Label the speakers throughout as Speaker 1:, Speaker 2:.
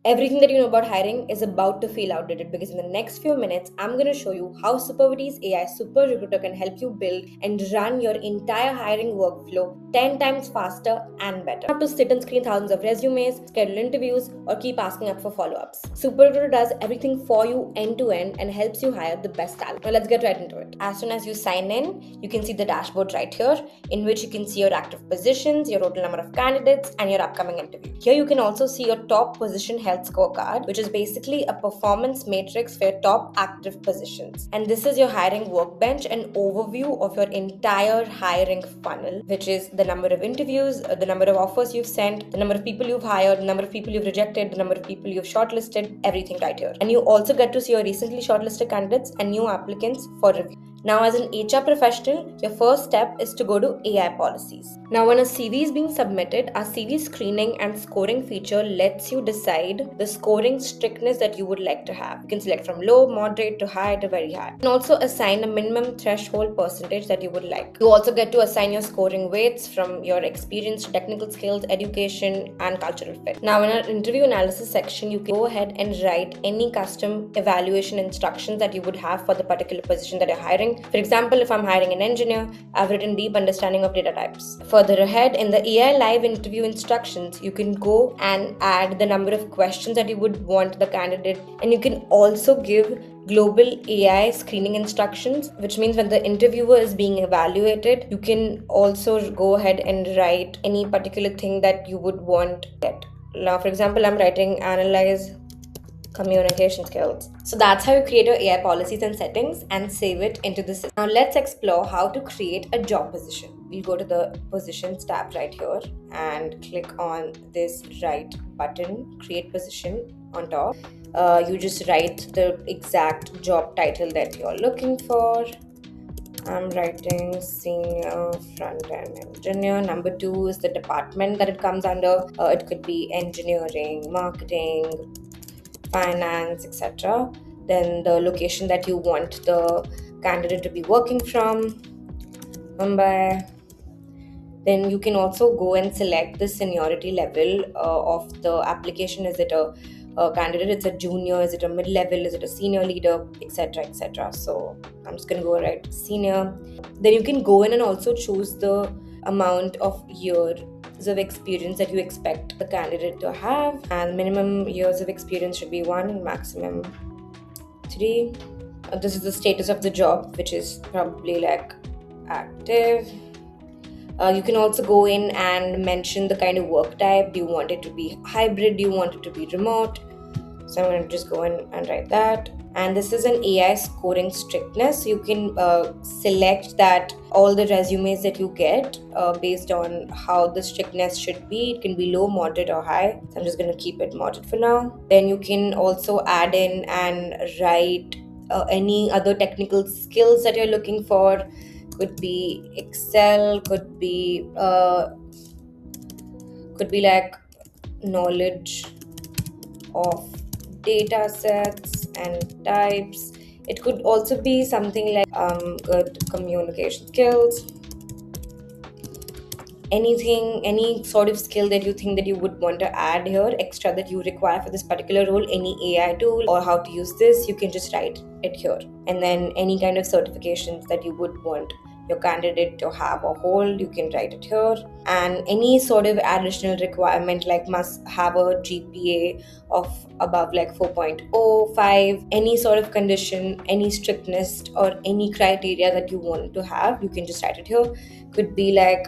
Speaker 1: Everything that you know about hiring is about to feel outdated because in the next few minutes, I'm going to show you how Supervity's AI Super Recruiter can help you build and run your entire hiring workflow 10 times faster and better. You don't have to sit and screen thousands of resumes, schedule interviews, or keep asking up for follow-ups. Super Recruiter does everything for you end to end and helps you hire the best talent. Now let's get right into it. As soon as you sign in, you can see the dashboard right here, in which you can see your active positions, your total number of candidates, and your upcoming interview. Here you can also see your top position health scorecard, which is basically a performance matrix for your top active positions. And this is your hiring workbench, an overview of your entire hiring funnel, which is the number of interviews, the number of offers you've sent, the number of people you've hired, the number of people you've rejected, the number of people you've shortlisted, everything right here. And you also get to see your recently shortlisted candidates and new applicants for review. Now, as an HR professional, your first step is to go to AI policies. Now, when a CV is being submitted, our CV screening and scoring feature lets you decide the scoring strictness that you would like to have. You can select from low, moderate to high to very high. You can also assign a minimum threshold percentage that you would like. You also get to assign your scoring weights from your experience to technical skills, education, and cultural fit. Now, in our interview analysis section, you can go ahead and write any custom evaluation instructions that you would have for the particular position that you're hiring. For example, if I'm hiring an engineer, I've written deep understanding of data types. Further ahead, in the AI live interview instructions, you can go and add the number of questions that you would want the candidate, and you can also give global AI screening instructions, which means when the interviewer is being evaluated, you can also go ahead and write any particular thing that you would want to get. Now, for example, I'm writing analyze communication skills. So that's how you create your AI policies and settings and save it into the system. Now let's explore how to create a job position. We'll go to the positions tab right here and click on this right button, create position on top. You just write the exact job title that you're looking for. I'm writing senior front-end engineer. Number 2 is the department that it comes under. It could be engineering, marketing, finance, etc. Then the location that you want the candidate to be working from, Mumbai. Then you can also go and select the seniority level of the application. Is it a candidate? It's a junior? Is it a mid-level? Is it a senior leader? Etc. etc. So I'm just going to go right senior. Then you can go in and also choose the amount of years of experience that you expect the candidate to have, and minimum years of experience should be 1 and maximum 3. This is the status of the job, which is probably like active. You can also go in and mention the kind of work type. Do you want it to be hybrid? Do you want it to be remote? So I'm going to just go in and write that. And this is an AI scoring strictness. You can select that all the resumes that you get based on how the strictness should be. It can be low, moderate, or high. So I'm just going to keep it moderate for now. Then you can also add in and write any other technical skills that you're looking for. Could be Excel, could be like knowledge of data sets and types. It could also be something like good communication skills. Anything, any sort of skill that you think that you would want to add here, extra that you require for this particular role, any AI tool or how to use this, you can just write it here. And then any kind of certifications that you would want your candidate to have or hold, you can write it here. And any sort of additional requirement like must have a GPA of above like 4.05, any sort of condition, any strictness or any criteria that you want to have, you can just write it here. Could be like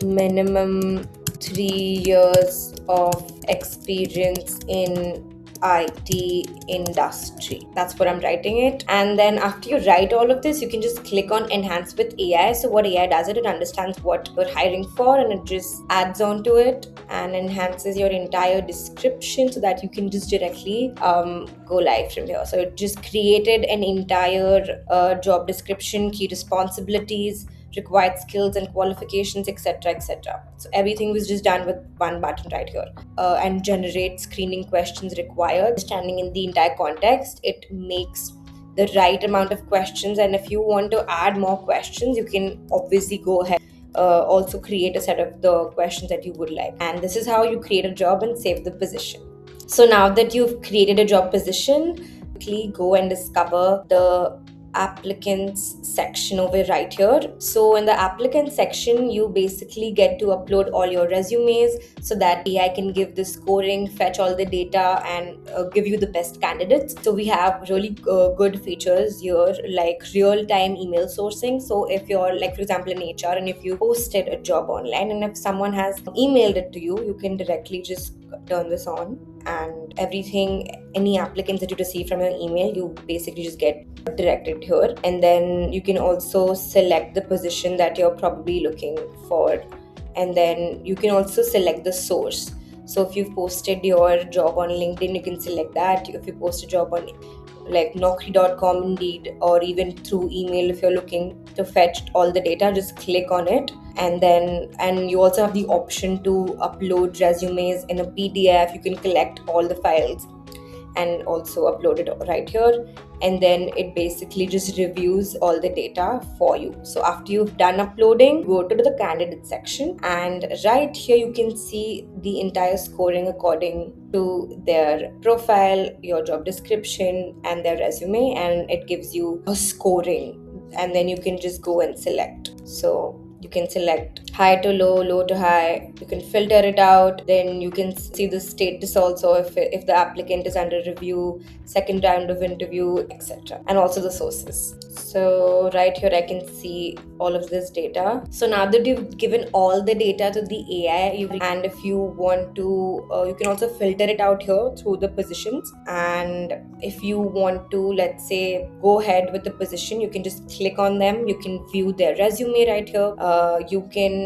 Speaker 1: minimum 3 years of experience in IT industry. That's what I'm writing it. And then after you write all of this, you can just click on enhance with AI. So what AI does, it understands what you're hiring for and it just adds on to it and enhances your entire description so that you can just directly go live from here. So it just created an entire job description, key responsibilities, required skills and qualifications, etc. etc. So everything was just done with one button right here. And generate screening questions required. Understanding in the entire context, it makes the right amount of questions, and if you want to add more questions, you can obviously go ahead also create a set of the questions that you would like. And this is how you create a job and save the position. So now that you've created a job position, quickly go and discover the applicants section over right here. So in the applicant section, you basically get to upload all your resumes so that AI can give the scoring, fetch all the data, and give you the best candidates. So we have really good features here, like real-time email sourcing. So if you're, like, for example, in HR, and if you posted a job online, and if someone has emailed it to you, you can directly just turn this on, and everything, any applicants that you receive from your email, you basically just get directed here. And then you can also select the position that you're probably looking for, and then you can also select the source. So if you've posted your job on LinkedIn, you can select that. If you post a job on like Naukri.com, Indeed, or even through email, if you're looking to fetch all the data, just click on it. And you also have the option to upload resumes in a PDF. You can collect all the files and also upload it right here, and then it basically just reviews all the data for you. So after you've done uploading, go to the candidate section, and right here you can see the entire scoring according to their profile, your job description, and their resume, and it gives you a scoring, and then you can just go and select. So you can select high to low, low to high. You can filter it out. Then you can see the status also, if the applicant is under review, second round of interview, etc. And also the sources. So right here I can see all of this data. So now that you've given all the data to the AI, and if you want to, you can also filter it out here through the positions. And if you want to, let's say, go ahead with the position, you can just click on them. You can view their resume right here. You can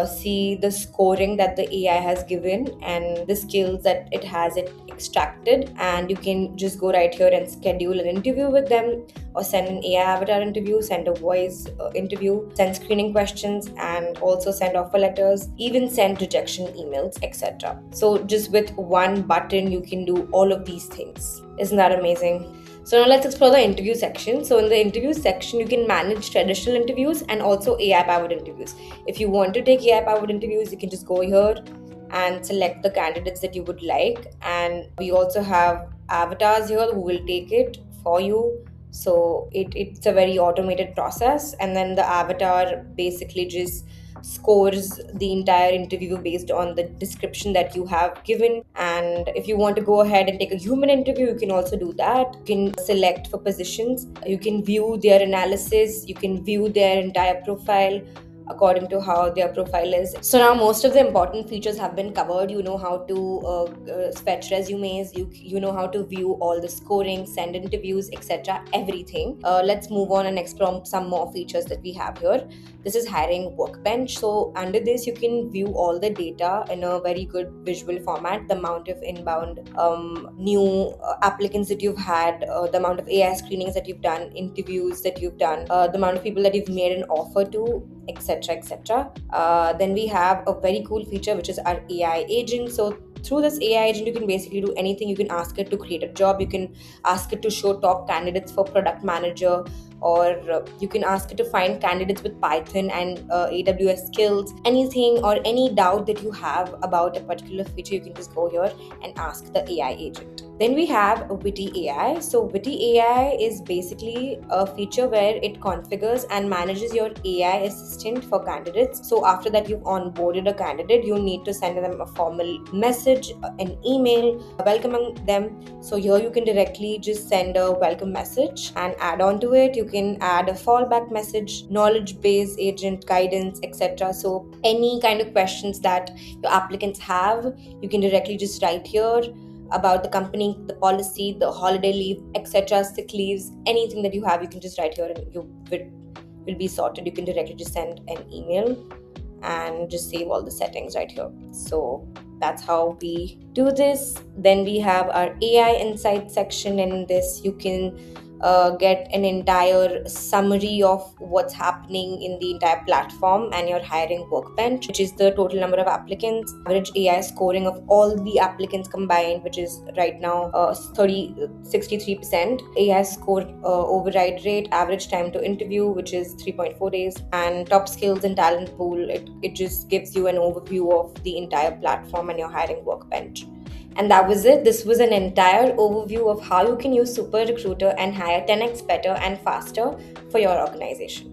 Speaker 1: see the scoring that the AI has given and the skills that it has extracted, and you can just go right here and schedule an interview with them, or send an AI avatar interview, send a voice interview, send screening questions, and also send offer letters, even send rejection emails, etc. So just with one button you can do all of these things. Isn't that amazing? So now let's explore the interview section. So in the interview section, you can manage traditional interviews and also AI-powered interviews. If you want to take AI-powered interviews, you can just go here and select the candidates that you would like. And we also have avatars here who will take it for you. So it's a very automated process. And then the avatar basically just scores the entire interview based on the description that you have given. And if you want to go ahead and take a human interview, you can also do that. You can select for positions, you can view their analysis, you can view their entire profile according to how their profile is. So now most of the important features have been covered. You know how to fetch resumes, you know how to view all the scoring, send interviews, etc. Everything. Let's move on and explore some more features that we have here. This is hiring workbench. So under this, you can view all the data in a very good visual format. The amount of inbound new applicants that you've had, the amount of AI screenings that you've done, interviews that you've done, the amount of people that you've made an offer to, etc, etc. Then we have a very cool feature, which is our AI agent. So through this AI agent, you can basically do anything. You can ask it to create a job, you can ask it to show top candidates for product manager, or you can ask it to find candidates with Python and AWS skills. Anything or any doubt that you have about a particular feature, you can just go here and ask the AI agent. Then we have Witty AI. So Witty AI is basically a feature where it configures and manages your AI assistant for candidates. So after that you've onboarded a candidate, you need to send them a formal message, an email welcoming them. So here you can directly just send a welcome message and add on to it. You can add a fallback message, knowledge base agent, guidance, etc. So any kind of questions that your applicants have, you can directly just write here about the company, the policy, the holiday leave, etc., sick leaves, anything that you have, you can just write here and you will be sorted. You can directly just send an email and just save all the settings right here. So that's how we do this. Then we have our AI insight section. In this, you can get an entire summary of what's happening in the entire platform and your hiring workbench, which is the total number of applicants, average AI scoring of all the applicants combined, which is right now 63%, AI score override rate, average time to interview, which is 3.4 days, and top skills and talent pool. It just gives you an overview of the entire platform and your hiring workbench. And that was it. This was an entire overview of how you can use Super Recruiter and hire 10x better and faster for your organization.